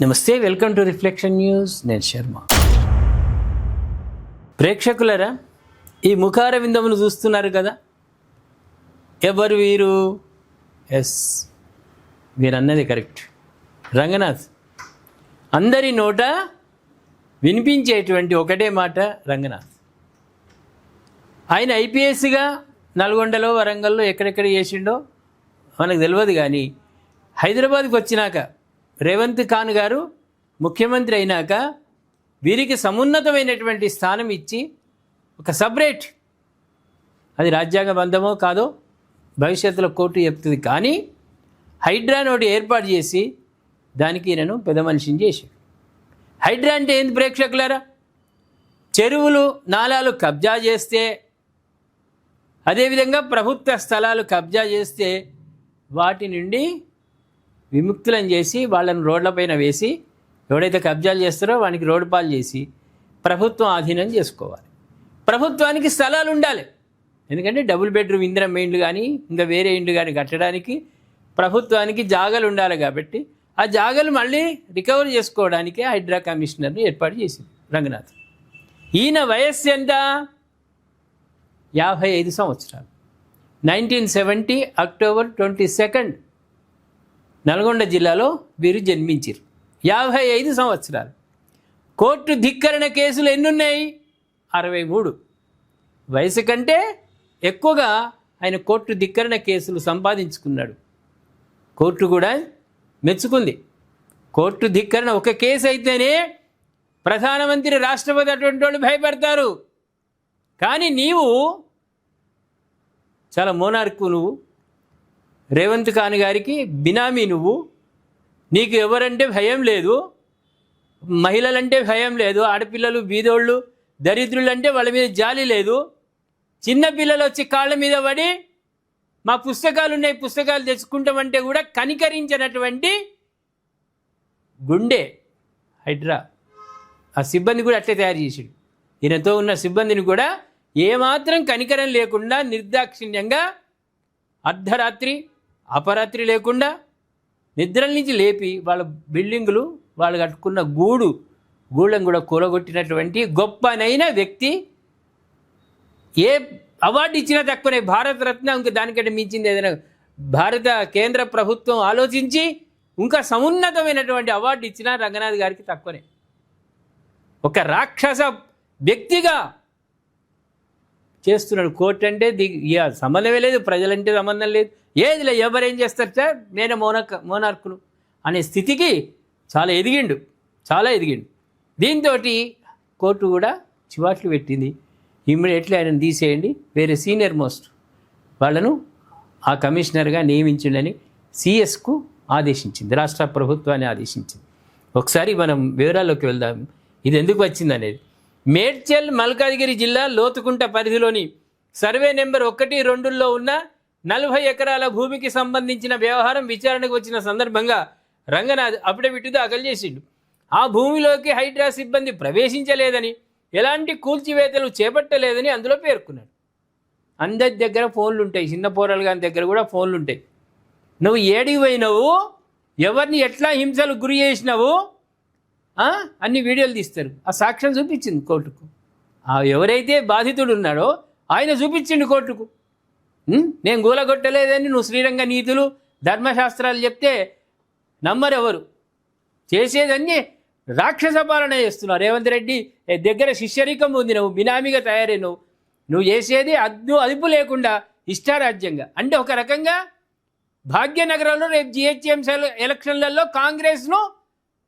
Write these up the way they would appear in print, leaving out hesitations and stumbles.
నమస్తే, welcome to reflection news. నేను శర్మ. ప్రేక్షకులరా, ఈ ముఖార విందమును చూస్తున్నారు కదా. ఎవరు వీరు? మీరు అన్నది కరెక్ట్. రంగనాథ్. అందరి నోట వినిపించేటువంటి ఒకటే మాట రంగనాథ్. ఆయన ఐపీఎస్గా నల్గొండలో, వరంగల్లో ఎక్కడెక్కడ చేసిండో మనకు తెలియదు. కానీ హైదరాబాద్కి వచ్చినాక రేవంత్ ఖాన్ గారు ముఖ్యమంత్రి అయినాక వీరికి సమున్నతమైనటువంటి స్థానం ఇచ్చి ఒక సపరేట్, అది రాజ్యాంగబద్ధమో కాదో భవిష్యత్తులో కోర్టు చెప్తుంది, కానీ హైడ్రా నోటి ఏర్పాటు చేసి దానికి ఈయనను పెద్ద మనిషిని చేశాడు. హైడ్రా అంటే ఏంది ప్రేక్షకులారా? చెరువులు, నాలాలు కబ్జా చేస్తే, అదేవిధంగా ప్రభుత్వ స్థలాలు కబ్జా చేస్తే వాటి నుండి విముక్తులను చేసి వాళ్ళని రోడ్లపైన వేసి, ఎవడైతే కబ్జాలు చేస్తారో వానికి రోడ్డు పాలు చేసి ప్రభుత్వం ఆధీనం చేసుకోవాలి. ప్రభుత్వానికి స్థలాలు ఉండాలి. ఎందుకంటే డబుల్ బెడ్రూమ్ ఇందిరమ్మ ఇండ్లు కానీ ఇంకా వేరే ఇండ్లు కానీ కట్టడానికి ప్రభుత్వానికి జాగాలు ఉండాలి. కాబట్టి ఆ జాగాలు మళ్ళీ రికవర్ చేసుకోవడానికి హైడ్రా కమిషనర్ని ఏర్పాటు చేసింది రంగనాథ్. ఈయన వయస్సు ఎంత? 55 సంవత్సరాలు. 1970 అక్టోబర్ 22 నల్గొండ జిల్లాలో వీరు జన్మించారు. 55 సంవత్సరాలు. కోర్టు ధిక్కరణ కేసులు ఎన్నున్నాయి? 63. వయసు కంటే ఎక్కువగా ఆయన కోర్టు ధిక్కరణ కేసులు సంపాదించుకున్నాడు. కోర్టు కూడా మెచ్చుకుంది. కోర్టు ధిక్కరణ ఒక కేసు అయితేనే ప్రధానమంత్రి, రాష్ట్రపతి అటువంటి వాళ్ళు భయపడతారు. కానీ నీవు చాలా మోనార్కు. నువ్వు రేవంత్ ఖాన్ గారికి బినామీ. నీకు ఎవరంటే భయం లేదు, మహిళలంటే భయం లేదు, ఆడపిల్లలు, బీదోళ్ళు, దరిద్రులు అంటే వాళ్ళ మీద జాలి లేదు. చిన్నపిల్లలు వచ్చి కాళ్ళ మీద పడి మా పుస్తకాలు ఉన్నాయి, పుస్తకాలు తెచ్చుకుంటామంటే కూడా కనికరించినటువంటి గుండె హైడ్రా. ఆ సిబ్బంది కూడా అట్లే తయారు చేసాడు. ఈయనతో ఉన్న సిబ్బందిని కూడా ఏమాత్రం కనికరం లేకుండా నిర్దాక్షిణ్యంగా అర్ధరాత్రి, అపరాత్రి లేకుండా నిద్రల నుంచి లేపి వాళ్ళ బిల్డింగులు, వాళ్ళు కట్టుకున్న గూళ్ళను కూడా కూలగొట్టినటువంటి గొప్పనైన వ్యక్తి. ఏ అవార్డు ఇచ్చినా తక్కువనే. భారతరత్న ఇంకా దానికంటే మించింది ఏదైనా భారత కేంద్ర ప్రభుత్వం ఆలోచించి ఇంకా సమున్నతమైనటువంటి అవార్డు ఇచ్చినా రంగనాథ్ గారికి తక్కువనే. ఒక రాక్షస వ్యక్తిగా చేస్తున్నాడు. కోర్టు అంటే సంబంధమే లేదు, ప్రజలంటే సంబంధం లేదు, ఏది లేదు, ఎవరేం చేస్తారు సార్, నేను మోనార్కును అనే స్థితికి చాలా ఎదిగిండు. దీంతో కోర్టు కూడా చివాట్లు పెట్టింది. ఇమ్మీడియట్లీ ఆయనను తీసేయండి, వేరే సీనియర్ మోస్ట్ వాళ్ళను ఆ కమిషనర్గా నియమించండి సిఎస్కు ఆదేశించింది, రాష్ట్ర ప్రభుత్వాన్ని ఆదేశించింది. ఒకసారి మనం వివరాల్లోకి వెళ్దాం, ఇది ఎందుకు వచ్చింది అనేది. మేడ్చల్, మల్కాజ్గిరి జిల్లా లోతుకుంట పరిధిలోని సర్వే నెంబర్ 1, 2లో ఉన్న 40 ఎకరాల భూమికి సంబంధించిన వ్యవహారం విచారణకు వచ్చిన సందర్భంగా రంగనాథ్ అఫిడవిట్ దాఖలు చేసిండు. ఆ భూమిలోకి హైడ్రా సిబ్బంది ప్రవేశించలేదని, ఎలాంటి కూల్చివేతలు చేపట్టలేదని అందులో పేర్కొన్నాడు. అందరి దగ్గర ఫోన్లు ఉంటాయి, చిన్న పోరాలు గారి దగ్గర కూడా ఫోన్లు ఉంటాయి. నువ్వు ఏడికి పోయినావు, ఎవరిని ఎట్లా హింసలు గురి చేసినావు అన్ని వీడియోలు తీస్తారు. ఆ సాక్ష్యం చూపించింది కోర్టుకు. ఎవరైతే బాధితుడు ఉన్నాడో ఆయన చూపించిండు కోర్టుకు. నేను గూలగొట్టలేదని నువ్వు శ్రీరంగ నీతులు, ధర్మశాస్త్రాలు చెప్తే నమ్మరెవరు. చేసేదన్నీ రాక్షస పాలన చేస్తున్నావు. రేవంత్ రెడ్డి దగ్గర శిష్యరికం ఉంది, నువ్వు బినామీగా తయారై నువ్వు చేసేది అదుపు లేకుండా ఇష్టారాజ్యంగా. అంటే ఒక రకంగా భాగ్యనగరంలో రేపు జిహెచ్ఎంసీ ఎలక్షన్లలో కాంగ్రెస్ను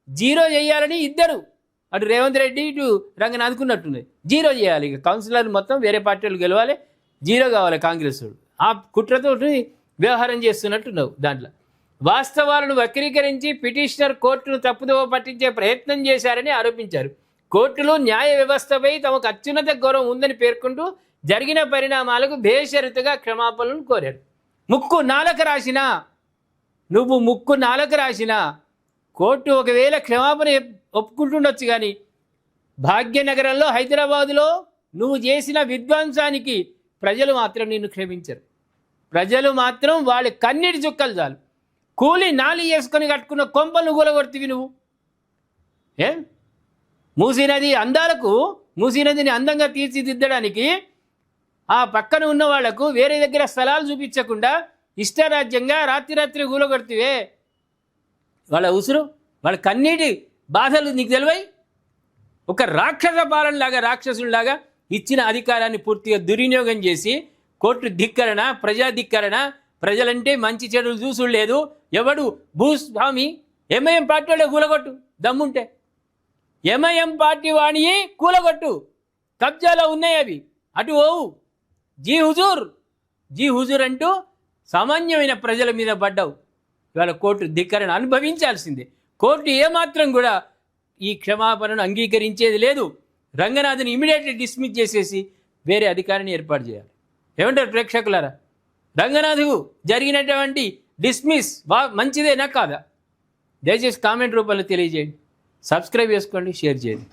జీరో చేయాలని ఇద్దరు, అటు రేవంత్ రెడ్డి ఇటు రంగనాథ్ అనుకున్నట్టున్నది. జీరో చేయాలి, ఇక కౌన్సిలర్ మొత్తం వేరే పార్టీలు గెలవాలి, జీరో కావాలి కాంగ్రెస్. ఆ కుట్రతో వ్యవహారం చేస్తున్నట్టున్నావు. దాంట్లో వాస్తవాలను వక్రీకరించి పిటిషనర్ కోర్టును తప్పుదోవ పట్టించే ప్రయత్నం చేశారని ఆరోపించారు. కోర్టులో న్యాయ వ్యవస్థపై తమకు అత్యున్నత గౌరవం ఉందని పేర్కొంటూ జరిగిన పరిణామాలకు బేషరతుగా క్షమాపణలు కోరారు. ముక్కు నాలక రాసినా కోర్టు ఒకవేళ క్షమాపణ ఒప్పుకుంటుండొచ్చు, కానీ భాగ్యనగరంలో, హైదరాబాదులో నువ్వు చేసిన విధ్వంసానికి ప్రజలు మాత్రం నిన్ను క్షమించరు. ప్రజలు మాత్రం వాళ్ళ కన్నీటి చుక్కలు చాలు. కూలి నాలి వేసుకొని కట్టుకున్న కొంపలు కూలగొడుతుంది నువ్వు. ఏ మూసీ నది అందాలకు మూసీ నదిని అందంగా తీర్చిదిద్దడానికి ఆ పక్కన ఉన్న వాళ్లకు వేరే దగ్గర స్థలాలు చూపించకుండా ఇష్టరాజ్యంగా రాత్రి కూలగొడుతువే. వాళ్ళ ఉసురు, వాళ్ళ కన్నీటి బాధలు నీకు తెలివై ఒక రాక్షస పాలనలాగా, రాక్షసుల్లాగా ఇచ్చిన అధికారాన్ని పూర్తిగా దుర్వినియోగం చేసి కోర్టు ధిక్కరణ, ప్రజా ధిక్కరణ, ప్రజలంటే మంచి చెడులు చూసుడు లేదు. ఎవడు భూస్వామి ఎంఐఎం పార్టీ వాళ్ళే కూలగొట్టు, దమ్ముంటే ఎంఐఎం పార్టీ వాణియే కూలగొట్టు, కబ్జాలో ఉన్నాయి అవి, అటు ఓవు. జీ హుజూర్ అంటూ సామాన్యమైన ప్రజల మీద పడ్డావు. ఇవాళ కోర్టు ధిక్కరణ అనుభవించాల్సిందే. కోర్టు ఏమాత్రం కూడా ఈ క్షమాపణను అంగీకరించేది లేదు. రంగనాథ్ని ఇమీడియట్లీ డిస్మిస్ చేసేసి వేరే అధికారిని ఏర్పాటు చేయాలి. ఏమంటారు ప్రేక్షకులారా? రంగనాథ్కు జరిగినటువంటి డిస్మిస్ మంచిదేనా కాదా? దయచేసి కామెంట్ రూపంలో తెలియజేయండి. సబ్స్క్రైబ్ చేసుకోండి, షేర్ చేయండి.